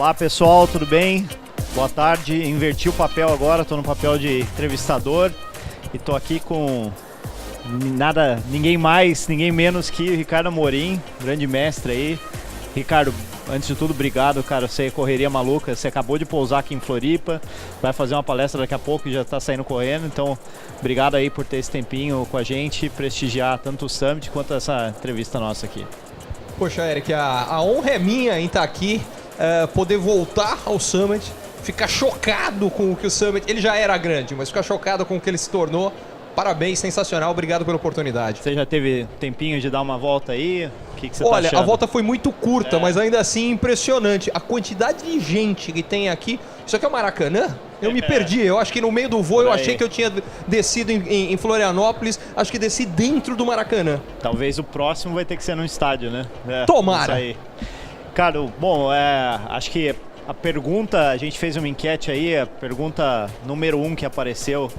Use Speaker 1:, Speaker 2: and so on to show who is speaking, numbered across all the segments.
Speaker 1: Olá pessoal, tudo bem? Boa tarde, inverti o papel agora, estou no papel de entrevistador e estou aqui com ninguém mais, ninguém menos que o Ricardo Amorim, grande mestre aí. Ricardo, antes de tudo, obrigado, cara, você é correria maluca, você acabou de pousar aqui em Floripa, vai fazer uma palestra daqui a pouco e já está saindo correndo, então obrigado aí por ter esse tempinho com a gente, prestigiar tanto o Summit quanto essa entrevista nossa aqui.
Speaker 2: Poxa, Eric, a honra é minha em estar aqui, poder voltar ao Summit, ficar chocado com o que o Summit, ele já era grande, mas ficar chocado com o que ele se tornou. Parabéns, sensacional, obrigado pela oportunidade.
Speaker 1: Você já teve tempinho de dar uma volta aí? O que você tá achando?
Speaker 2: Olha, a volta foi muito curta, mas ainda assim impressionante. A quantidade de gente que tem aqui. Isso aqui é o Maracanã? Eu me perdi, eu acho que no meio do voo eu achei que eu tinha descido em Florianópolis, acho que desci dentro do Maracanã.
Speaker 1: Talvez o próximo vai ter que ser no estádio, né?
Speaker 2: Tomara!
Speaker 1: Isso aí. Cara, bom, acho que a pergunta, a gente fez uma enquete aí, a pergunta número 1 que apareceu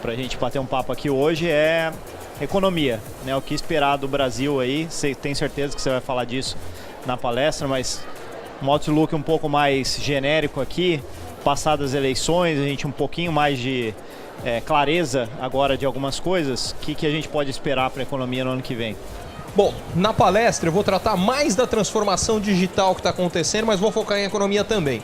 Speaker 1: pra gente bater um papo aqui hoje é economia, né? O que esperar do Brasil aí, tenho certeza que você vai falar disso na palestra, mas um outlook um pouco mais genérico aqui, passadas as eleições, a gente um pouquinho mais de clareza agora de algumas coisas, o que a gente pode esperar para a economia no ano que vem?
Speaker 2: Bom, na palestra eu vou tratar mais da transformação digital que está acontecendo, mas vou focar em economia também.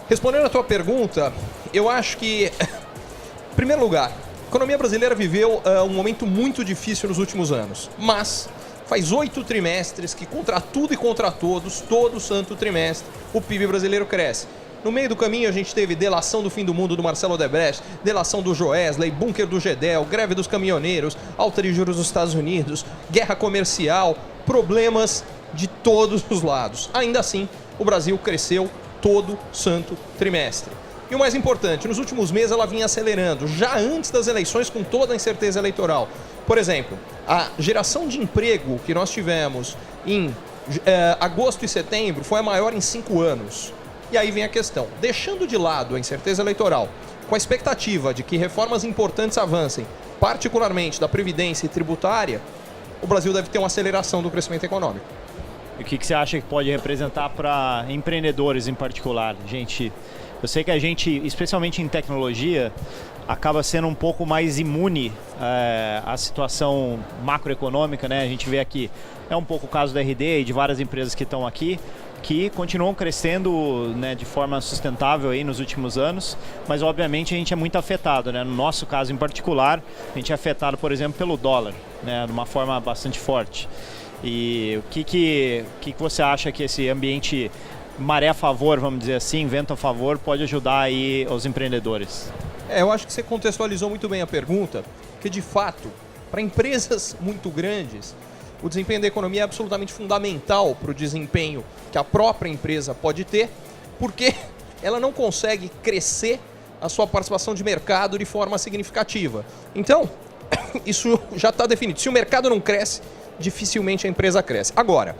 Speaker 2: Respondendo a tua pergunta, eu acho que, em primeiro lugar, a economia brasileira viveu um momento muito difícil nos últimos anos, mas faz 8 trimestres que contra tudo e contra todos, todo santo trimestre, o PIB brasileiro cresce. No meio do caminho a gente teve delação do fim do mundo do Marcelo Odebrecht, delação do Joesley, bunker do Gedel, greve dos caminhoneiros, alta de juros dos Estados Unidos, guerra comercial, problemas de todos os lados. Ainda assim, o Brasil cresceu todo santo trimestre. E o mais importante, nos últimos meses ela vinha acelerando, já antes das eleições com toda a incerteza eleitoral. Por exemplo, a geração de emprego que nós tivemos em agosto e setembro foi a maior em 5 anos. E aí vem a questão, deixando de lado a incerteza eleitoral, com a expectativa de que reformas importantes avancem, particularmente da Previdência e tributária, o Brasil deve ter uma aceleração do crescimento econômico.
Speaker 1: E o que você acha que pode representar para empreendedores em particular? Eu sei que a gente, especialmente em tecnologia, acaba sendo um pouco mais imune à situação macroeconômica, né? A gente vê aqui, é um pouco o caso da RD e de várias empresas que estão aqui, que continuam crescendo, né, de forma sustentável aí nos últimos anos, mas obviamente a gente é muito afetado, né? No nosso caso em particular, a gente é afetado, por exemplo, pelo dólar, né, de uma forma bastante forte. E o que você acha que esse ambiente maré a favor, vamos dizer assim, vento a favor, pode ajudar aí os empreendedores?
Speaker 2: Eu acho que você contextualizou muito bem a pergunta, que de fato, para empresas muito grandes, o desempenho da economia é absolutamente fundamental para o desempenho que a própria empresa pode ter, porque ela não consegue crescer a sua participação de mercado de forma significativa. Então, isso já está definido. Se o mercado não cresce, dificilmente a empresa cresce. Agora,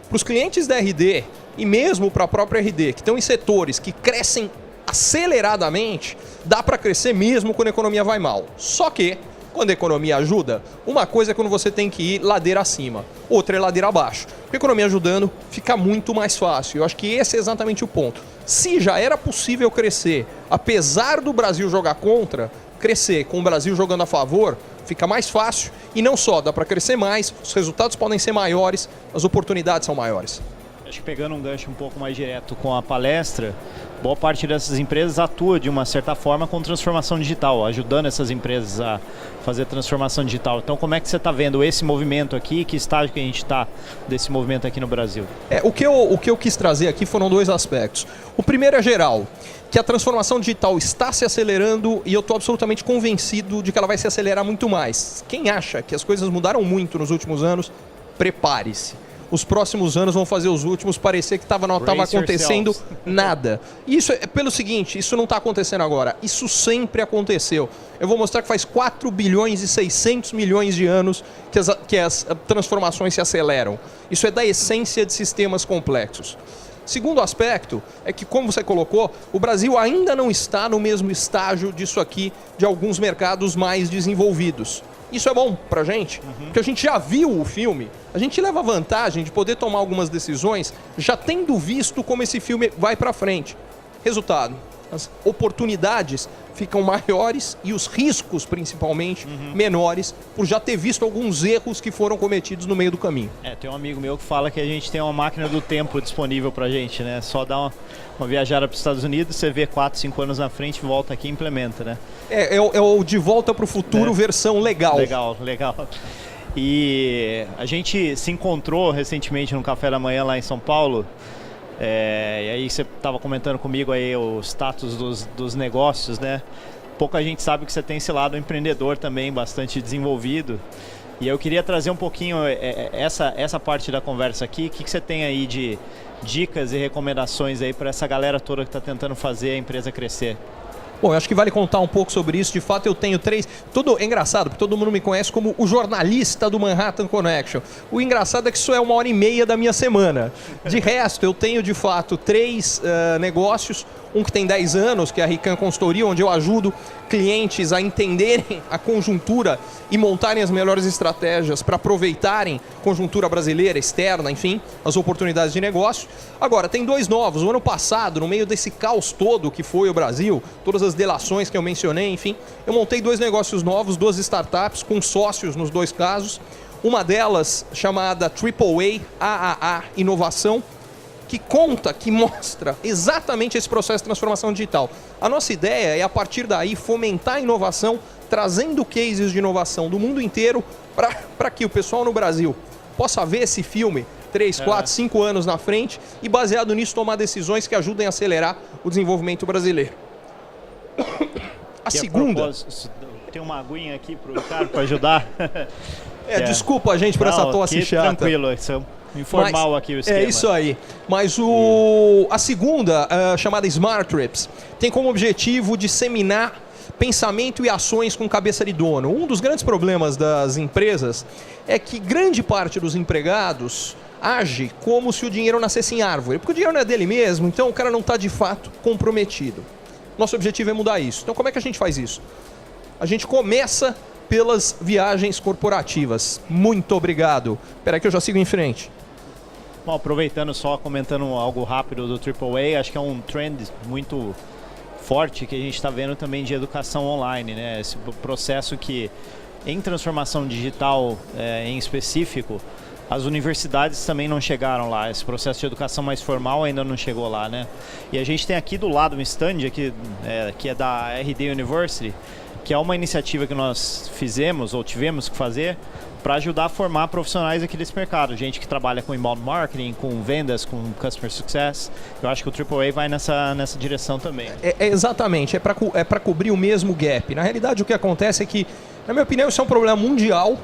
Speaker 2: para os clientes da RD e mesmo para a própria RD, que estão em setores que crescem aceleradamente, dá para crescer mesmo quando a economia vai mal. Só que, quando a economia ajuda, uma coisa é quando você tem que ir ladeira acima, outra é ladeira abaixo. Porque a economia ajudando fica muito mais fácil. Eu acho que esse é exatamente o ponto. Se já era possível crescer, apesar do Brasil jogar contra, crescer com o Brasil jogando a favor, fica mais fácil. E não só, dá para crescer mais, os resultados podem ser maiores, as oportunidades são maiores.
Speaker 1: Acho que pegando um gancho um pouco mais direto com a palestra, boa parte dessas empresas atua de uma certa forma com transformação digital, ajudando essas empresas a fazer transformação digital. Então como é que você está vendo esse movimento aqui? Que estágio que a gente está desse movimento aqui no Brasil?
Speaker 2: O que eu quis trazer aqui foram 2 aspectos. O primeiro é geral, que a transformação digital está se acelerando e eu estou absolutamente convencido de que ela vai se acelerar muito mais. Quem acha que as coisas mudaram muito nos últimos anos, prepare-se. Os próximos anos vão fazer os últimos parecer que não estava acontecendo nada. Isso é pelo seguinte, isso não está acontecendo agora, isso sempre aconteceu. Eu vou mostrar que faz 4 bilhões e 600 milhões de anos que as transformações se aceleram. Isso é da essência de sistemas complexos. Segundo aspecto é que, como você colocou, o Brasil ainda não está no mesmo estágio disso aqui de alguns mercados mais desenvolvidos. Isso é bom pra gente, porque a gente já viu o filme, a gente leva vantagem de poder tomar algumas decisões já tendo visto como esse filme vai pra frente. Resultado, as oportunidades ficam maiores e os riscos, principalmente, menores, por já ter visto alguns erros que foram cometidos no meio do caminho.
Speaker 1: Tem um amigo meu que fala que a gente tem uma máquina do tempo disponível pra gente, né? Só dá uma viajada para os Estados Unidos, você vê 4, 5 anos na frente, volta aqui e implementa, né?
Speaker 2: É o De Volta pro Futuro versão legal.
Speaker 1: Legal. E a gente se encontrou recentemente no café da manhã lá em São Paulo. E aí você estava comentando comigo aí o status dos negócios, né? Pouca gente sabe que você tem esse lado empreendedor também bastante desenvolvido. E eu queria trazer um pouquinho essa parte da conversa aqui. O que você tem aí de dicas e recomendações aí para essa galera toda que está tentando fazer a empresa crescer?
Speaker 2: Bom, eu acho que vale contar um pouco sobre isso. De fato, eu tenho 3... É engraçado, porque todo mundo me conhece como o jornalista do Manhattan Connection. O engraçado é que isso é 1h30 da minha semana. De resto, eu tenho, de fato, 3 negócios. Um que tem 10 anos, que é a Rican Consultoria, onde eu ajudo clientes a entenderem a conjuntura e montarem as melhores estratégias para aproveitarem a conjuntura brasileira, externa, enfim, as oportunidades de negócio. Agora, tem 2 novos. O ano passado, no meio desse caos todo que foi o Brasil, todas as delações que eu mencionei, enfim, eu montei 2 negócios novos, 2 startups com sócios nos 2 casos. Uma delas chamada AAA Inovação, que mostra exatamente esse processo de transformação digital. A nossa ideia é, a partir daí, fomentar a inovação, trazendo cases de inovação do mundo inteiro para que o pessoal no Brasil possa ver esse filme 3, 4, 5 anos na frente e, baseado nisso, tomar decisões que ajudem a acelerar o desenvolvimento brasileiro. A segunda...
Speaker 1: Tem uma aguinha aqui para o Ricardo para ajudar.
Speaker 2: Desculpa, gente, por essa tosse chata.
Speaker 1: Tranquilo, isso é informal aqui o esquema.
Speaker 2: É isso aí. Mas a segunda, chamada Smart Trips, tem como objetivo disseminar pensamento e ações com cabeça de dono. Um dos grandes problemas das empresas é que grande parte dos empregados age como se o dinheiro nascesse em árvore, porque o dinheiro não é dele mesmo, então o cara não está de fato comprometido. Nosso objetivo é mudar isso. Então como é que a gente faz isso? A gente começa pelas viagens corporativas. Muito obrigado. Espera aí que eu já sigo em frente.
Speaker 1: Bom, aproveitando só, comentando algo rápido do AAA, acho que é um trend muito forte que a gente está vendo também de educação online, né? Esse processo que, em transformação digital em específico, as universidades também não chegaram lá. Esse processo de educação mais formal ainda não chegou lá, né? E a gente tem aqui do lado um stand aqui, que é da RD University, que é uma iniciativa que nós fizemos ou tivemos que fazer para ajudar a formar profissionais aqui desse mercado. Gente que trabalha com inbound marketing, com vendas, com customer success. Eu acho que o AAA vai nessa direção também.
Speaker 2: Exatamente, é para cobrir o mesmo gap. Na realidade, o que acontece é que, na minha opinião, isso é um problema mundial.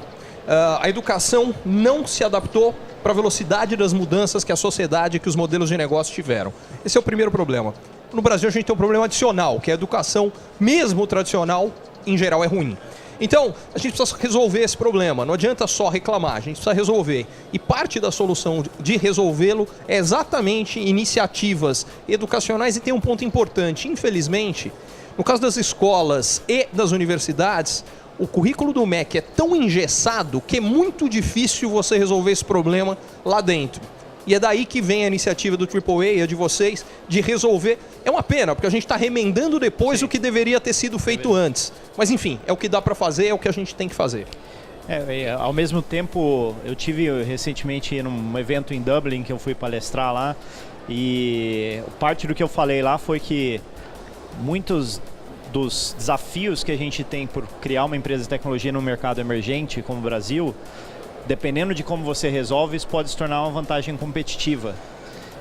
Speaker 2: A educação não se adaptou para a velocidade das mudanças que a sociedade, que os modelos de negócio tiveram. Esse é o primeiro problema. No Brasil, a gente tem um problema adicional, que é a educação, mesmo tradicional, em geral é ruim. Então, a gente precisa resolver esse problema. Não adianta só reclamar, a gente precisa resolver. E parte da solução de resolvê-lo é exatamente iniciativas educacionais. E tem um ponto importante. Infelizmente, no caso das escolas e das universidades, o currículo do MEC é tão engessado que é muito difícil você resolver esse problema lá dentro. E é daí que vem a iniciativa do AAA, a de vocês, de resolver. É uma pena, porque a gente está remendando depois o que deveria ter sido feito antes. Mas enfim, é o que dá para fazer, é o que a gente tem que fazer.
Speaker 1: Ao mesmo tempo, eu tive recentemente num evento em Dublin que eu fui palestrar lá, e parte do que eu falei lá foi que muitos dos desafios que a gente tem por criar uma empresa de tecnologia num mercado emergente como o Brasil, dependendo de como você resolve, isso pode se tornar uma vantagem competitiva.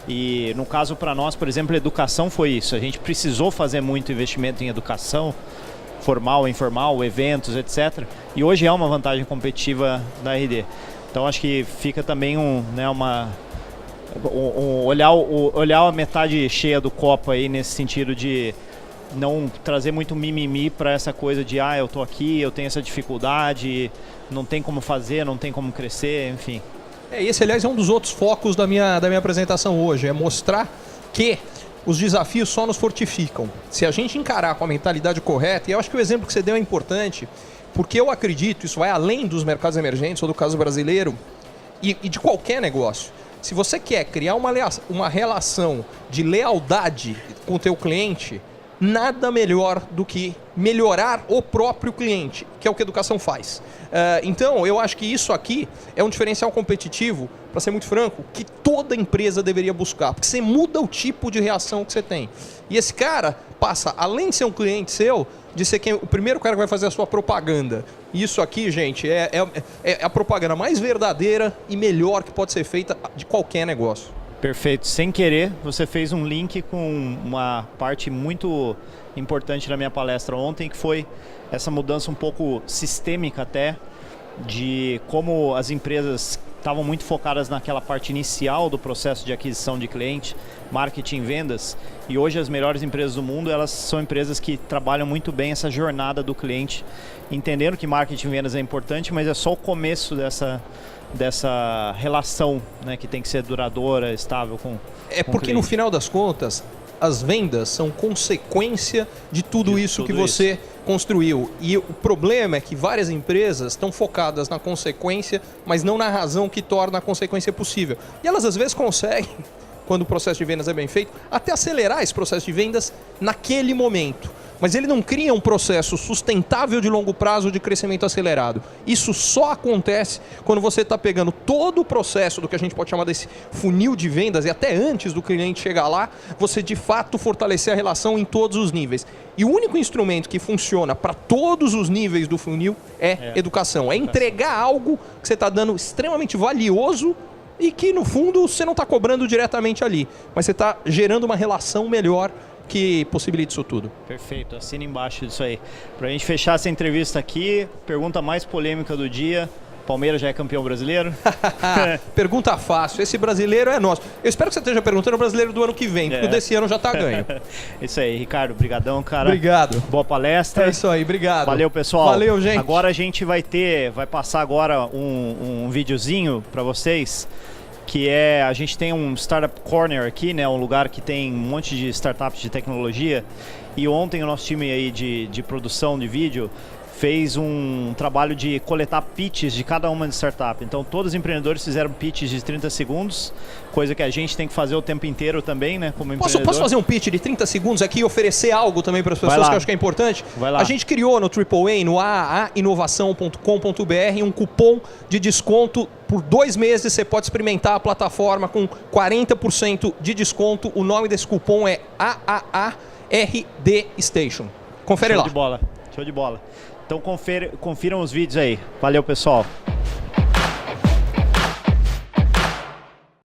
Speaker 1: E no caso para nós, por exemplo, a educação foi isso. A gente precisou fazer muito investimento em educação, formal, informal, eventos, etc. E hoje é uma vantagem competitiva da RD. Então acho que fica também olhar a metade cheia do copo aí, nesse sentido de não trazer muito mimimi para essa coisa de eu tô aqui, eu tenho essa dificuldade, não tem como fazer, não tem como crescer, enfim.
Speaker 2: Esse, aliás, é um dos outros focos da minha apresentação hoje, é mostrar que os desafios só nos fortificam. Se a gente encarar com a mentalidade correta, e eu acho que o exemplo que você deu é importante, Porque eu acredito, isso vai além dos mercados emergentes ou do caso brasileiro e de qualquer negócio. Se você quer criar uma relação de lealdade com o teu cliente, nada melhor do que melhorar o próprio cliente, que é o que a educação faz. Então, eu acho que isso aqui é um diferencial competitivo, para ser muito franco, que toda empresa deveria buscar, porque você muda o tipo de reação que você tem. E esse cara passa, além de ser um cliente seu, de ser o primeiro cara que vai fazer a sua propaganda. Isso aqui, gente, é a propaganda mais verdadeira e melhor que pode ser feita de qualquer negócio.
Speaker 1: Perfeito. Sem querer, você fez um link com uma parte muito importante da minha palestra ontem, que foi essa mudança um pouco sistêmica até, de como as empresas estavam muito focadas naquela parte inicial do processo de aquisição de cliente, marketing, vendas, e hoje as melhores empresas do mundo, elas são empresas que trabalham muito bem essa jornada do cliente, entendendo que marketing e vendas é importante, mas é só o começo dessa relação, né, que tem que ser duradoura, estável com
Speaker 2: porque no final das contas, as vendas são consequência de tudo isso que você construiu. E o problema é que várias empresas estão focadas na consequência, mas não na razão que torna a consequência possível. E elas às vezes conseguem, quando o processo de vendas é bem feito, até acelerar esse processo de vendas naquele momento. Mas ele não cria um processo sustentável de longo prazo de crescimento acelerado. Isso só acontece quando você está pegando todo o processo do que a gente pode chamar desse funil de vendas, e até antes do cliente chegar lá, você de fato fortalecer a relação em todos os níveis. E o único instrumento que funciona para todos os níveis do funil é educação. É entregar algo que você está dando extremamente valioso e que, no fundo, você não está cobrando diretamente ali, mas você está gerando uma relação melhor que possibilita isso tudo.
Speaker 1: Perfeito, assina embaixo disso aí. Pra gente fechar essa entrevista aqui, pergunta mais polêmica do dia: Palmeiras já é campeão brasileiro?
Speaker 2: Pergunta fácil, esse brasileiro é nosso. Eu espero que você esteja perguntando o brasileiro do ano que vem, porque o desse ano já tá ganho.
Speaker 1: Isso aí, Ricardo, brigadão, cara.
Speaker 2: Obrigado.
Speaker 1: Boa palestra.
Speaker 2: É isso aí, obrigado.
Speaker 1: Valeu, pessoal.
Speaker 2: Valeu, gente.
Speaker 1: Agora a gente vai passar agora um videozinho pra vocês, que a gente tem um Startup Corner aqui, né, um lugar que tem um monte de startups de tecnologia, e ontem o nosso time aí de produção de vídeo fez um trabalho de coletar pitches de cada uma de startup. Então todos os empreendedores fizeram pitches de 30 segundos, coisa que a gente tem que fazer o tempo inteiro também, né, como empreendedor.
Speaker 2: Posso fazer um pitch de 30 segundos aqui e oferecer algo também para as pessoas que eu acho que é importante?
Speaker 1: Vai lá.
Speaker 2: A gente criou no AAA, no aainovação.com.br, um cupom de desconto. Por 2 meses você pode experimentar a plataforma com 40% de desconto. O nome desse cupom é AAARD Station. Confere lá.
Speaker 1: Show de bola. Então confiram os vídeos aí. Valeu, pessoal.